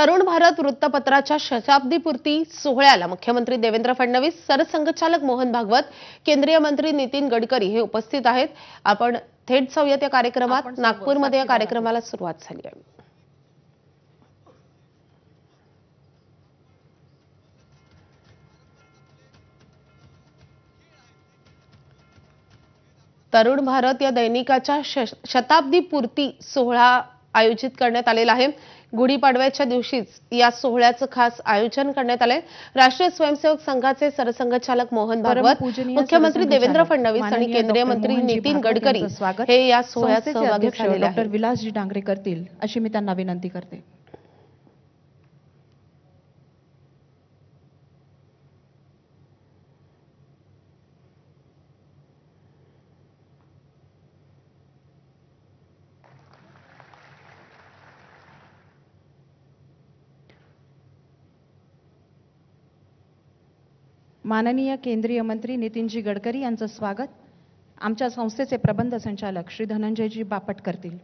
तरुण भारत वृत्तपत्राच्या शताब्दीपूर्ती सोहळ्याला मुख्यमंत्री देवेंद्र फडणवीस, सरसंघचालक मोहन भागवत, केंद्रीय मंत्री नितीन गडकरी हे उपस्थित आहेत। आपण थेट जाऊयात या कार्यक्रमात। नागपूरमध्ये या कार्यक्रमाला सुरुवात झाली आहे। तरुण भारत या दैनिकाच्या शताब्दीपूर्ती सोहळा आयोजित करण्यात आलेला आहे। गुढीपाडव्याच्या दिवशीच या सोहळ्याचं खास आयोजन करण्यात आले। राष्ट्रीय स्वयंसेवक संघाचे सरसंघचालक मोहन भागवत, मुख्यमंत्री देवेंद्र फडणवीस आणि केंद्रीय मंत्री नितीन गडकरी हे या सोहळ्यात सहभागी झालेले आहेत। डॉक्टर विलासजी डांगरे करतील अशी मी त्यांना विनंती करते। माननीय केंद्रीय मंत्री नितीनजी गडकरी यांचं स्वागत आमच्या संस्थेचे प्रबंध संचालक श्री धनंजयजी बापट करतील।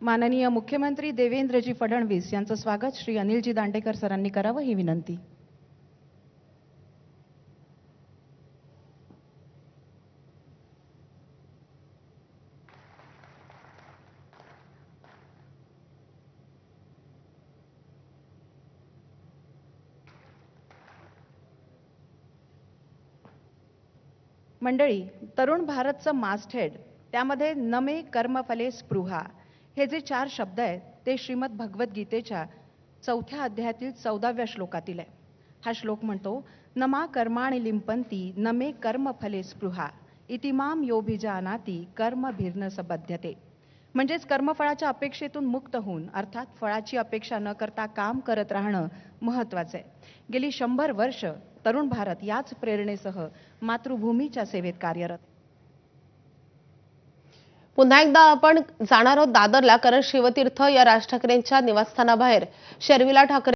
माननीय मुख्यमंत्री देवेंद्रजी फडणवीस यांचं स्वागत श्री अनिलजी दांडेकर सरांनी करावं ही विनंती। मंडळी, तरुण भारतचं मास्टहेड त्यामध्ये नमे कर्मफले स्पृहा हे जे 4 शब्द आहेत ते श्रीमद भगवद्गीतेच्या 4थ्या अध्यायातील 14व्या श्लोकातील आहे। हा श्लोक म्हणतो, नमा कर्माणि लिंपंती नमे कर्मफले स्पृहा इतिमाम योभिजानाति कर्मभिर्न सबध्यते। म्हणजेच कर्मफळाच्या अपेक्षेतून मुक्त होऊन अर्थात फळाची अपेक्षा न करता काम करत राहणं महत्त्वाचं आहे। गेली 100 वर्ष तरुण भारत याच प्रेरणेसह मातृभूमीच्या सेवेत कार्यरत। पुन्हा एकदा आपण जाणार आहोत दादरला, कारण शिवतीर्थ या राज ठाकरेंच्या निवासस्थानाबाहेर शर्मिला ठाकरे